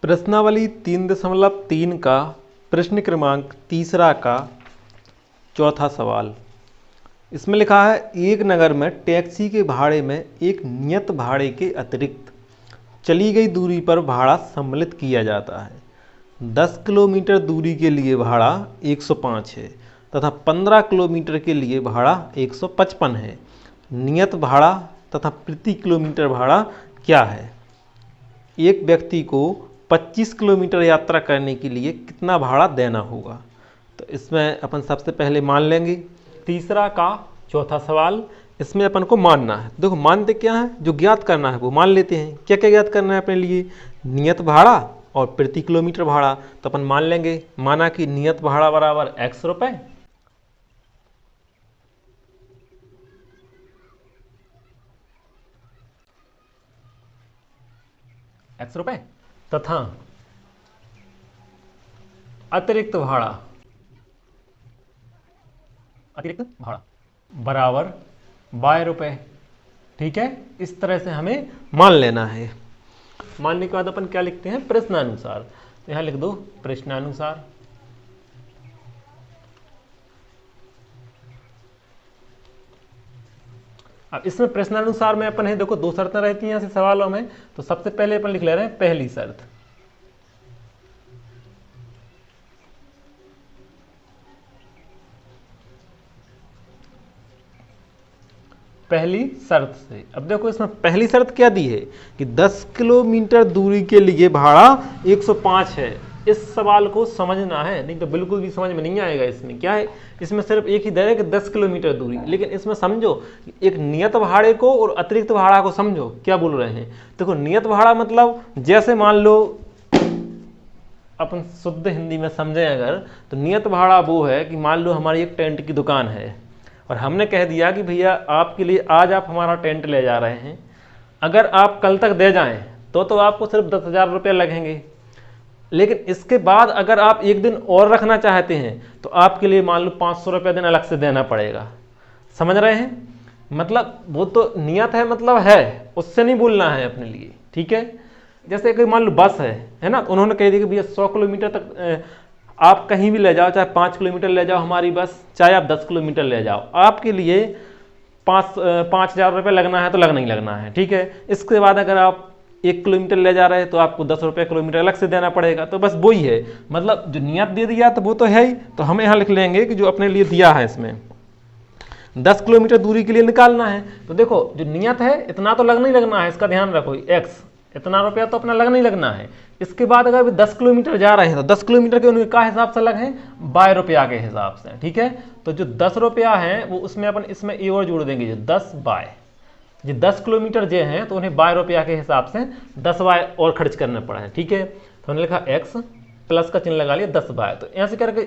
प्रश्नावली 3.3 का प्रश्न क्रमांक तीसरा का चौथा सवाल। इसमें लिखा है एक नगर में टैक्सी के भाड़े में एक नियत भाड़े के अतिरिक्त चली गई दूरी पर भाड़ा सम्मिलित किया जाता है। 10 किलोमीटर दूरी के लिए भाड़ा 105 है तथा 15 किलोमीटर के लिए भाड़ा 155 है। नियत भाड़ा तथा प्रति किलोमीटर भाड़ा क्या है? एक व्यक्ति को 25 किलोमीटर यात्रा करने के लिए कितना भाड़ा देना होगा? तो इसमें अपन सबसे पहले मान लेंगे तीसरा का चौथा सवाल। इसमें अपन को मानना है। देखो मानते क्या है, जो ज्ञात करना है वो मान लेते हैं। क्या क्या ज्ञात करना है अपने लिए? नियत भाड़ा और प्रति किलोमीटर भाड़ा। तो अपन मान लेंगे, माना कि नियत भाड़ा बराबर x रुपए तथा अतिरिक्त भाड़ा बराबर y रुपए। ठीक है, इस तरह से हमें मान लेना है। मानने के बाद अपन क्या लिखते हैं? प्रश्नानुसार। तो यहां लिख दो प्रश्नानुसार। अब इसमें प्रश्नानुसार में अपन है, देखो दो शर्तें रहती हैं ऐसे सवालों में। तो सबसे पहले अपन लिख ले रहे हैं पहली शर्त। पहली शर्त से, अब देखो इसमें पहली शर्त क्या दी है कि 10 किलोमीटर दूरी के लिए भाड़ा 105 है। इस सवाल को समझना है, नहीं तो बिल्कुल भी समझ में नहीं आएगा। इसमें क्या है, इसमें सिर्फ एक ही दर है कि 10 किलोमीटर दूरी, लेकिन इसमें समझो एक नियत भाड़े को और अतिरिक्त भाड़ा को समझो क्या बोल रहे हैं। देखो नियत भाड़ा मतलब जैसे मान लो अपन शुद्ध हिंदी में समझें अगर, तो नियत भाड़ा वो है कि मान लो हमारी एक टेंट की दुकान है और हमने कह दिया कि भैया आपके लिए आज आप हमारा टेंट ले जा रहे हैं, अगर आप कल तक दे जाएं तो आपको सिर्फ 10,000 रुपये लगेंगे। लेकिन इसके बाद अगर आप एक दिन और रखना चाहते हैं तो आपके लिए मान लो 500 रुपये दिन अलग से देना पड़ेगा। समझ रहे हैं? मतलब वो तो नियत है, मतलब है, उससे नहीं बोलना है अपने लिए। ठीक है, जैसे कि मान लो बस है ना, तो उन्होंने कह दिया कि भैया 100 किलोमीटर तक आप कहीं भी ले जाओ, चाहे 5 किलोमीटर ले जाओ हमारी बस, चाहे आप 10 किलोमीटर ले जाओ, आपके लिए 5,000 रुपये लगना है तो लगना ही लगना है। ठीक है, इसके बाद अगर आप 1 किलोमीटर ले जा रहे हैं तो आपको 10 रुपये किलोमीटर अलग से देना पड़ेगा। तो बस वही है, मतलब जो नियत दे दिया तो वो तो है ही। तो हम यहाँ लिख लेंगे कि जो अपने लिए दिया है इसमें 10 किलोमीटर दूरी के लिए निकालना है। तो देखो जो नियत है इतना तो लगना ही लगना है, इसका ध्यान रखो, x इतना रुपया तो अपना लगना ही लगना है। इसके बाद अगर 10 किलोमीटर जा रहे हैं तो 10 किलोमीटर के उनके क्या हिसाब से लगे हैं? 22 रुपया के हिसाब से। ठीक है, तो जो 10 रुपया है वो उसमें अपन इसमें ए और जोड़ देंगे, जो 10 बाय, जो 10 किलोमीटर जो हैं तो उन्हें 22 रुपया के हिसाब से 10 बाय और खर्च करना पड़ा है। ठीक है, तो हमने लिखा x प्लस का चिन्ह लगा लिया 10 बाय। तो ऐसे करके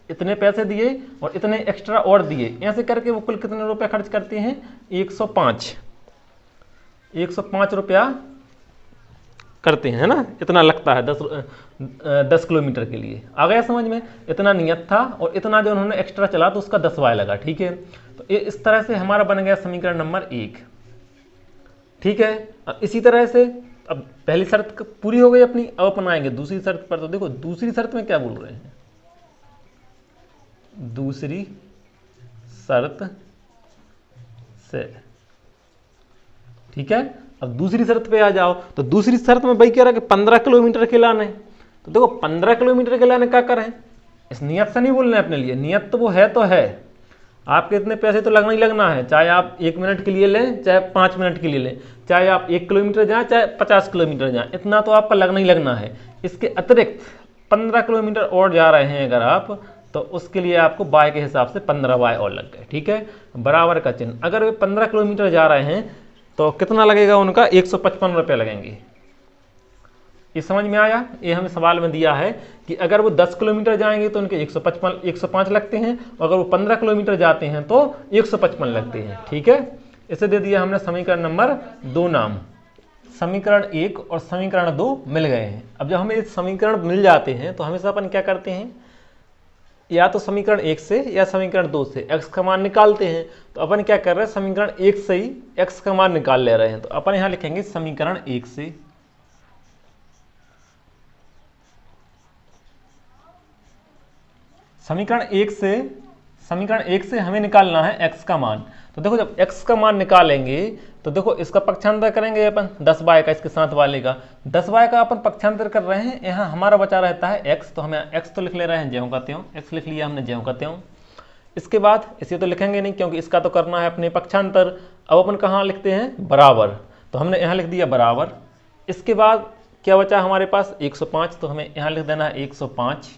इतने पैसे दिए और इतने एक्स्ट्रा और दिए, ऐसे करके वो कुल कितने रुपये खर्च करते हैं? 105 रुपया करते हैं ना, इतना लगता है 10 किलोमीटर के लिए। आ गया समझ में? इतना नियत था और इतना जो उन्होंने एक्स्ट्रा चला तो उसका 10 वाय लगा। ठीक है, तो इस तरह से हमारा बन गया समीकरण नंबर 1। ठीक है, अब इसी तरह से अब पहली शर्त पूरी हो गई अपनी, अब अपन आएंगे दूसरी शर्त पर। तो देखो दूसरी शर्त में क्या बोल रहे हैं, दूसरी शर्त से। ठीक है, अब दूसरी शर्त पे आ जाओ। तो दूसरी शर्त में भाई कह रहा है कि 15 किलोमीटर के लाने। तो देखो 15 किलोमीटर के लाने क्या करें, इस नियत से नहीं बोलना है अपने लिए। नियत तो वो है, तो है आपके इतने पैसे तो लगना ही लगना है, चाहे आप 1 मिनट के लिए लें चाहे 5 मिनट के लिए लें, चाहे आप 1 किलोमीटर जाएं चाहे 50 किलोमीटर जाएं, इतना तो आपका लगना ही लगना है। इसके अतिरिक्त 15 किलोमीटर और जा रहे हैं अगर आप, तो उसके लिए आपको बाय के हिसाब से 15 बाय और लग गए। ठीक है, बराबर का चिन्ह। अगर वे 15 किलोमीटर जा रहे हैं तो कितना लगेगा उनका? 155 रुपये लगेंगे। ये समझ में आया? ये हमें सवाल में दिया है कि अगर वो 10 किलोमीटर जाएंगे तो उनके 105 लगते हैं, और अगर वो 15 किलोमीटर जाते हैं तो 155 लगते हैं। ठीक है, इसे दे दिया हमने समीकरण नंबर 2 नाम। समीकरण 1 और समीकरण 2 मिल गए हैं। अब जब हमें ये समीकरण मिल जाते हैं तो हमेशा अपन क्या करते हैं, या तो समीकरण 1 से या समीकरण 2 से x का मान निकालते हैं। तो अपन क्या कर रहे हैं, समीकरण 1 से ही x का मान निकाल ले रहे हैं। तो अपन यहाँ लिखेंगे समीकरण 1 से समीकरण एक से हमें निकालना है x का मान। तो देखो जब x का मान निकालेंगे तो देखो इसका पक्षांतर करेंगे अपन 10y का, इसके साथ वाले का 10y का अपन पक्षांतर कर रहे हैं। यहाँ हमारा बचा रहता है x, तो हमें x तो लिख ले रहे हैं ज्यों का त्यों, x लिख लिया हमने ज्यों का त्यों। इसके बाद इसे तो लिखेंगे नहीं क्योंकि इसका तो करना है अपने पक्षांतर। अब अपन कहाँ लिखते हैं, बराबर, तो हमने यहाँ लिख दिया बराबर। इसके बाद क्या बचा हमारे पास 105, तो हमें यहाँ लिख देना है 105।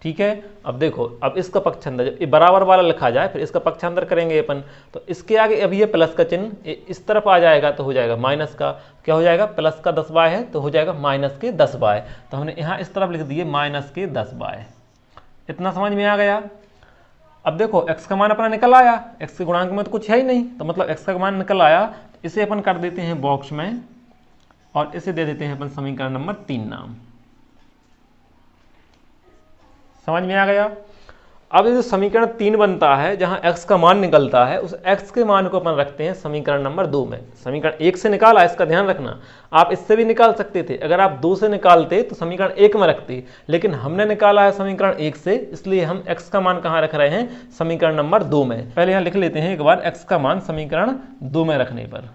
ठीक है, अब देखो अब इसका पक्षांतर जब ये बराबर वाला लिखा जाए फिर इसका पक्षांतर करेंगे अपन, तो इसके आगे अब ये प्लस का चिन्ह इस तरफ आ जाएगा तो हो जाएगा माइनस का, क्या हो जाएगा, प्लस का 10y है तो हो जाएगा माइनस के 10y। तो हमने यहाँ इस तरफ लिख दिए माइनस के 10y। इतना समझ में आ गया। अब देखो x का मान अपना निकल आया, x के गुणांक में तो कुछ है ही नहीं, तो मतलब x का मान निकल आया। तो इसे अपन कर देते हैं बॉक्स में और इसे दे देते हैं अपन समीकरण नंबर 3 नाम। समझ में आ गया। अब ये जो समीकरण 3 बनता है जहां x का मान निकलता है उस x के मान को अपन रखते हैं समीकरण नंबर 2 में। समीकरण 1 से निकाला, इसका ध्यान रखना, आप इससे भी निकाल सकते थे। अगर आप 2 से निकालते तो समीकरण 1 में रखते, लेकिन हमने निकाला है समीकरण 1 से, इसलिए हम x का मान कहाँ रख रहे हैं, समीकरण नंबर 2 में। पहले यहाँ लिख लेते हैं एक बार x का मान समीकरण 2 में रखने पर।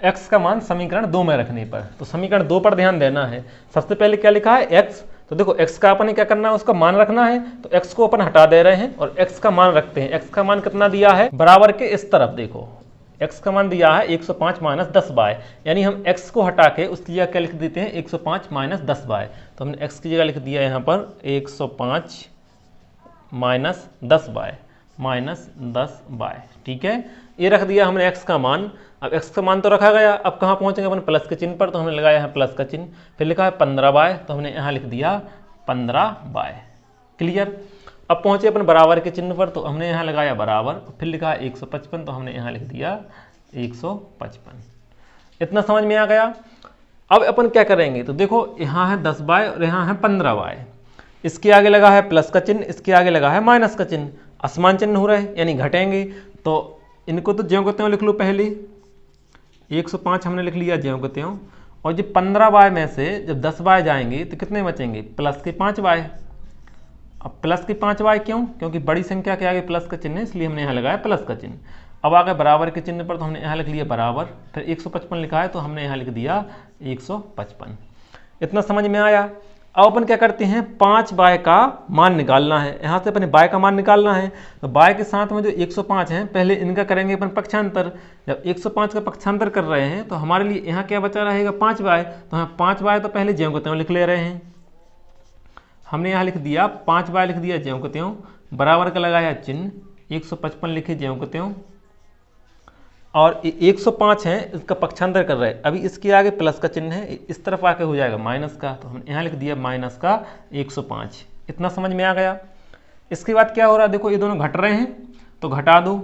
x का मान समीकरण 2 में रखने पर, तो समीकरण 2 पर ध्यान देना है। सबसे पहले क्या लिखा है x, तो देखो x का अपन क्या करना है, उसका मान रखना है। तो x को अपन हटा दे रहे हैं और x का मान रखते हैं। x का मान कितना दिया है, बराबर के इस तरफ देखो x का मान दिया है 105 माइनस 10y, यानी हम x को हटा के उसकी जगह क्या लिख देते हैं 105 माइनस 10y। तो हमने x की जगह लिख दिया यहाँ पर 105 माइनस 10y माइनस 10y। ठीक है, ये रख दिया हमने x का मान। अब x का मान तो रखा गया, अब कहाँ पहुँचेंगे अपन, प्लस के चिन्ह पर, तो हमने लगाया है प्लस का चिन्ह। फिर लिखा है 15y, तो हमने यहाँ लिख दिया 15y। क्लियर। अब पहुँचे अपन बराबर के चिन्ह पर, तो हमने यहाँ लगाया बराबर, फिर लिखा है 155, तो हमने यहाँ लिख दिया 155। इतना समझ में आ गया। अब अपन क्या करेंगे, तो देखो यहाँ है 10y और यहाँ है 15y, इसके आगे लगा है प्लस का चिन्ह, इसके आगे लगा है माइनस का चिन्ह, असमान चिन्ह हो रहे हैं यानी घटेंगे। तो इनको तो ज्यों को त्यों लिख लो, पहले 105 हमने लिख लिया ज्यों को त्यों, और जो 15y में से जब 10y जाएंगे तो कितने बचेंगे, प्लस के 5y। अब प्लस के 5y क्यों, क्योंकि बड़ी संख्या के आगे प्लस का चिन्ह है, इसलिए हमने यहाँ लगाया प्लस का चिन्ह। अब आ गए बराबर के चिन्ह पर, तो हमने यहाँ लिख लिया बराबर, फिर 155 लिखा है तो हमने यहाँ लिख दिया 155। इतना समझ में आया। अब अपन क्या करते हैं, 5y का मान निकालना है। यहाँ से अपने y का मान निकालना है, तो y के साथ में जो 105 हैं पहले इनका करेंगे अपन पक्षांतर। जब 105 का पक्षांतर कर रहे हैं तो हमारे लिए यहाँ क्या बचा रहेगा, 5y। तो यहाँ 5y तो पहले ज्यों को त्यों लिख ले रहे हैं। हमने यहाँ लिख दिया 5y, लिख दिया ज्यों को त्यों, बराबर का लगाया चिन्ह, 155 लिखे ज्यों को त्यों, और 105 है इसका पक्षांतर कर रहे हैं। अभी इसके आगे प्लस का चिन्ह है, इस तरफ आके हो जाएगा माइनस का, तो हमने यहाँ लिख दिया माइनस का 105। इतना समझ में आ गया। इसके बाद क्या हो रहा है, देखो ये दोनों घट रहे हैं तो घटा दो,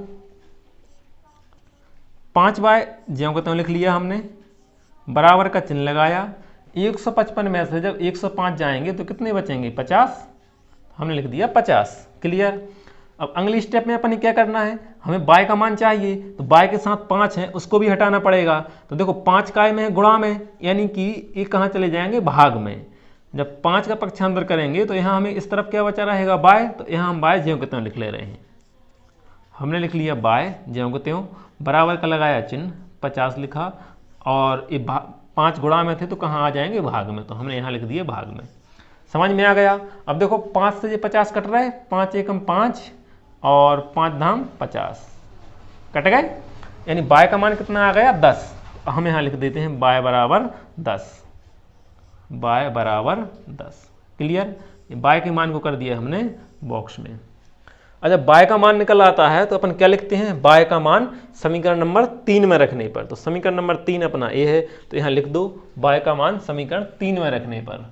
5y ज्यों को त्यों लिख लिया हमने, बराबर का चिन्ह लगाया। 155 में से जब 105 जाएंगे तो कितने बचेंगे, 50, हमने लिख दिया 50। क्लियर। अब अगली स्टेप में अपन क्या करना है, हमें y का मान चाहिए, तो y के साथ 5 है उसको भी हटाना पड़ेगा। तो देखो 5 काय में है, गुणा में, यानी कि ये कहाँ चले जाएंगे, भाग में। जब 5 का पक्षांतर करेंगे तो यहाँ हमें इस तरफ क्या बचा रहेगा, y, तो यहाँ हम y ज्यों को त्यों लिख ले रहे हैं। हमने लिख लिया y ज्यों को त्यों, बराबर का लगाया चिन्ह, 50 लिखा, और ये 5 गुणा में थे तो कहाँ आ जाएंगे, भाग में, तो हमने यहाँ लिख दिया भाग में। समझ में आ गया। अब देखो 5 से ये 50 कट रहा है, 5 एकम 5 और 5 धाम 50 कट गए, यानी y का मान कितना आ गया, 10। हम यहाँ लिख देते हैं y बराबर 10, y बराबर 10। क्लियर। y के मान को कर दिया हमने बॉक्स में। और जब y का मान निकल आता है तो अपन क्या लिखते हैं, y का मान समीकरण नंबर 3 में रखने पर। तो समीकरण नंबर 3 अपना ए है, तो यहाँ लिख दो y का मान समीकरण 3 में रखने पर।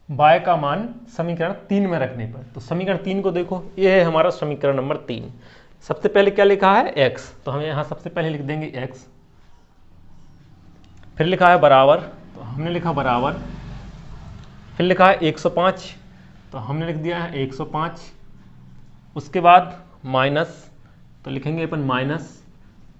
y का मान समीकरण 3 में रखने पर, तो समीकरण 3 को देखो, ये है हमारा समीकरण नंबर 3। सबसे पहले क्या लिखा है, x, तो हम यहाँ सबसे पहले लिख देंगे x। फिर लिखा है बराबर, तो हमने लिखा बराबर। फिर लिखा है 105, तो हमने लिख दिया है 105। उसके बाद माइनस, तो लिखेंगे अपन माइनस।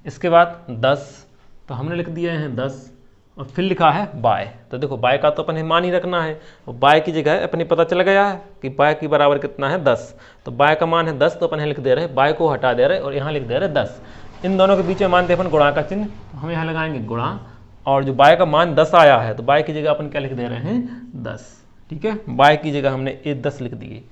इसके बाद 10, तो हमने लिख दिए हैं 10। और फिर लिखा है बाय, तो देखो बाय का तो अपन मान ही रखना है, और बाय की जगह अपने पता चल गया है कि बाय की बराबर कितना है 10, तो बाय का मान है 10, तो अपन लिख दे रहे हैं बाय को हटा दे रहे और यहाँ लिख दे रहे 10। इन दोनों के बीच में मानते अपन गुणा का चिन्ह, तो हम यहाँ लगाएंगे गुणा, और जो बाय का मान 10 आया है तो बाय की जगह अपन क्या लिख दे रहे हैं 10। ठीक है, बाय की जगह हमने 10 लिख दिए।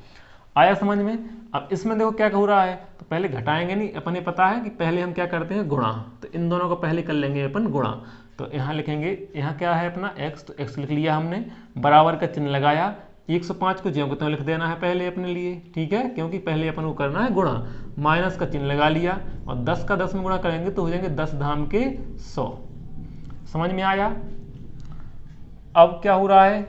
आया समझ में? अब इसमें देखो क्या हो रहा है, तो पहले घटाएंगे नहीं, अपने पता है कि पहले हम क्या करते हैं गुणा, तो इन दोनों को पहले कर लेंगे अपन गुणा। तो यहाँ लिखेंगे, यहाँ क्या है अपना x, तो x लिख लिया हमने, बराबर का चिन्ह लगाया। 105 को ज्यों को त्यों लिख देना है पहले अपने लिए, ठीक है, क्योंकि पहले अपन को करना है गुणा। माइनस का चिन्ह लगा लिया, और 10 का 10 में गुणा करेंगे तो हो जाएंगे 10 धाम के 100। समझ में आया? अब क्या हो रहा है,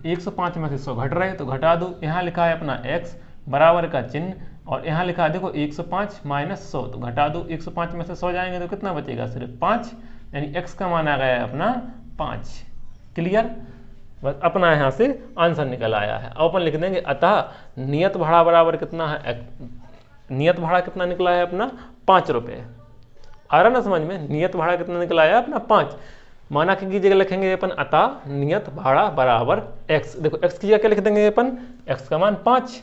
105 में से 100 घट रहे, तो घटा दो। यहाँ लिखा है अपना x बराबर का चिन्ह, और यहाँ लिखा है देखो 105 माइनस 100, तो घटा दो। 105 में से 100 जाएंगे तो कितना बचेगा, सिर्फ 5, यानी x का मान आ गया है अपना 5। क्लियर? बस अपना यहाँ से आंसर निकल आया है। अब अपन लिख देंगे अतः नियत भाड़ा बराबर कितना है, नियत भाड़ा कितना निकला है अपना 5 रुपये। आ रहा ना समझ में? नियत भाड़ा कितना निकला है अपना 5। माना की जगह लिखेंगे अपन अतः नियत भाड़ा बराबर x। देखो x की जगह क्या लिख देंगे अपन, x का मान 5,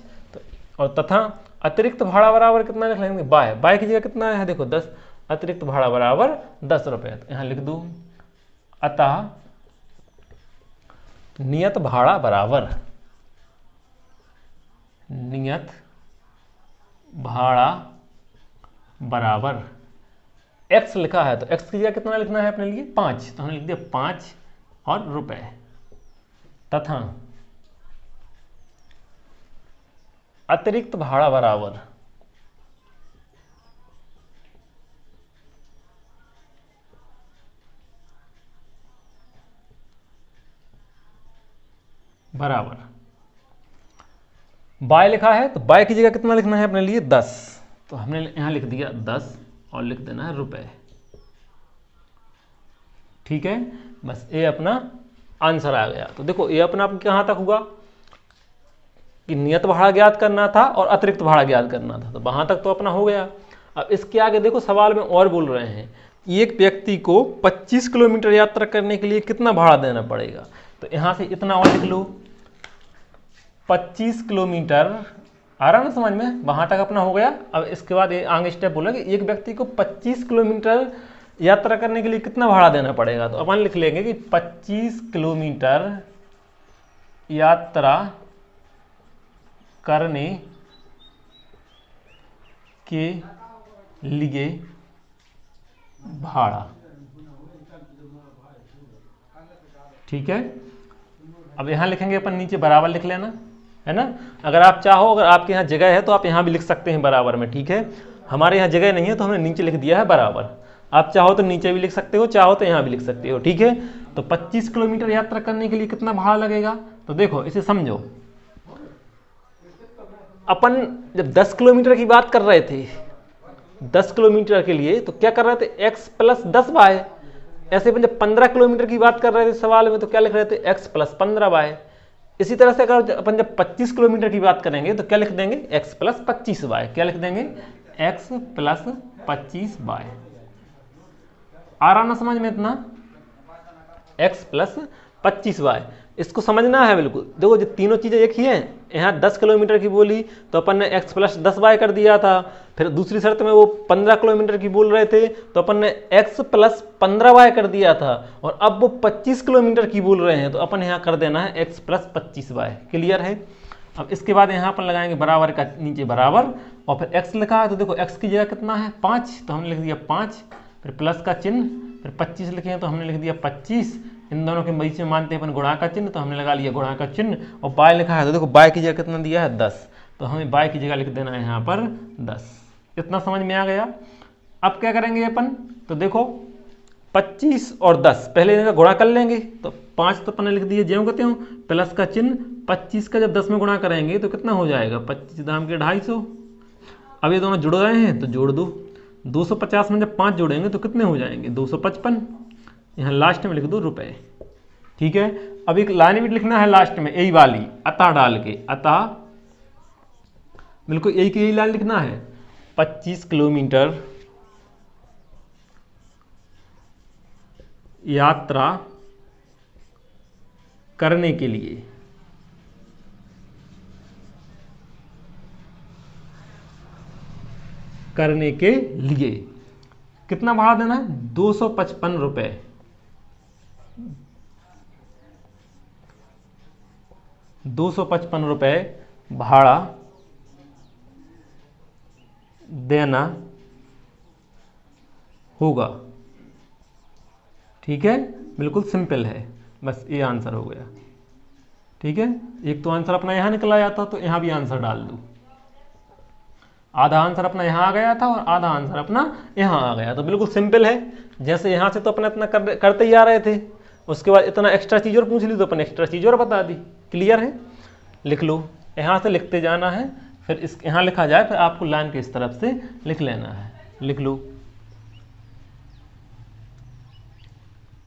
और तथा अतिरिक्त भाड़ा बराबर कितना लिख लेंगे, बाय। बाय की जगह कितना है, देखो 10, अतिरिक्त भाड़ा बराबर 10 रुपये। तो यहाँ लिख दूँ अतः नियत भाड़ा बराबर, नियत भाड़ा बराबर x लिखा है, तो x की जगह कितना लिखना है अपने लिए 5, तो हमने लिख दिया 5 और रुपए, तथा अतिरिक्त भाड़ा बराबर बाय लिखा है, तो बाय की जगह कितना लिखना है अपने लिए 10, तो हमने यहां लिख दिया 10 और लिख देना है रुपए। ठीक है, बस ये अपना आंसर आ गया। तो देखो ये अपना कहां तक हुआ कि नियत भाड़ा ज्ञात करना था और अतिरिक्त भाड़ा ज्ञात करना था, तो वहां तक तो अपना हो गया। अब इसके आगे देखो सवाल में और बोल रहे हैं, एक व्यक्ति को 25 किलोमीटर यात्रा करने के लिए कितना भाड़ा देना पड़ेगा। तो यहां से इतना और लिख लो, 25 किलोमीटर। आ रहा ना समझ में? वहां तक अपना हो गया। अब इसके बाद ये आगे स्टेप बोला कि एक व्यक्ति को 25 किलोमीटर यात्रा करने के लिए कितना भाड़ा देना पड़ेगा। तो अपन लिख लेंगे कि 25 किलोमीटर यात्रा करने के लिए भाड़ा। ठीक है, अब यहां लिखेंगे अपन, नीचे बराबर लिख लेना है ना। अगर आप चाहो, अगर आपके यहाँ जगह है तो आप यहाँ भी लिख सकते हैं बराबर में। ठीक है, हमारे यहाँ जगह नहीं है तो हमने नीचे लिख दिया है बराबर। आप चाहो तो नीचे भी लिख सकते हो, चाहो तो यहाँ भी लिख सकते हो। ठीक है, तो 25 किलोमीटर यात्रा करने के लिए कितना भाड़ा लगेगा। तो देखो इसे समझो, अपन जब 10 किलोमीटर की बात कर रहे थे, 10 किलोमीटर के लिए तो क्या कर रहे थे, x प्लस 10 बाय। ऐसे अपन जब 15 किलोमीटर की बात कर रहे थे सवाल में, तो क्या लिख रहे थे, x प्लस 15 बाय। इसी तरह से अगर अपन जब 25 किलोमीटर की बात करेंगे तो क्या लिख देंगे, x प्लस 25 बाय। क्या लिख देंगे, x प्लस 25 बाय। आ रहा ना समझ में इतना, x प्लस 25 बाय। इसको समझना है बिल्कुल। देखो जो तीनों चीजें एक ही हैं। यहाँ 10 किलोमीटर की बोली तो अपन ने x प्लस 10 बाय कर दिया था। फिर दूसरी शर्त में वो 15 किलोमीटर की बोल रहे थे तो अपन ने x प्लस 15 बाय कर दिया था। और अब वो 25 किलोमीटर की बोल रहे हैं तो अपन यहाँ कर देना है x प्लस 25 बाय। क्लियर है? अब इसके बाद यहाँ पर लगाएंगे बराबर का नीचे बराबर, और फिर x लिखा है तो देखो x की जगह कितना है 5, तो हमने लिख दिया 5, फिर प्लस का चिन्ह, फिर 25 लिखे हैं तो हमने लिख दिया 25। इन दोनों के बीच में मानते हैं अपन गुणा का चिन्ह, तो हमने लगा लिया गुणा का चिन्ह। और बाय लिखा है तो देखो बाय की जगह कितना दिया है 10, तो हमें बाय की जगह लिख देना है यहाँ पर 10। इतना समझ में आ गया। अब क्या करेंगे अपन, तो देखो 25 और 10 पहले इनका गुणा कर लेंगे। तो 5 तो अपन ने लिख दिए ज्यों कहते हो, प्लस का चिन्ह, 25 का जब 10 में गुणा करेंगे तो कितना हो जाएगा, 25 दाम के 250। अब ये दोनों जुड़ रहे हैं तो जोड़ दो। 250 में जब 5 जोड़ेंगे तो कितने हो जाएंगे, 255। यहाँ लास्ट में लिख दो रुपए। ठीक है, अब एक लाइन भी लिखना है लास्ट में, यही वाली अतः डाल के, अतः बिल्कुल यही लाइन लिखना है। 25 किलोमीटर यात्रा करने के लिए कितना भाड़ा देना है? 255 रुपए। 255 रुपए भाड़ा देना होगा। ठीक है, बिल्कुल सिंपल है, बस ये आंसर हो गया। ठीक है, एक तो आंसर अपना यहाँ निकला जाता तो यहाँ भी आंसर डाल दूँ। आधा आंसर अपना यहाँ आ गया था और आधा आंसर अपना यहाँ आ गया, तो बिल्कुल सिंपल है। जैसे यहाँ से तो अपना इतना करते ही आ रहे थे, उसके बाद इतना एक्स्ट्रा चीज़ और पूछ ली तो अपन एक्स्ट्रा चीज़ और बता दी। क्लियर है? लिख लो, यहाँ से लिखते जाना है, फिर इस यहाँ लिखा जाए, फिर आपको लाइन के इस तरफ से लिख लेना है। लिख लो।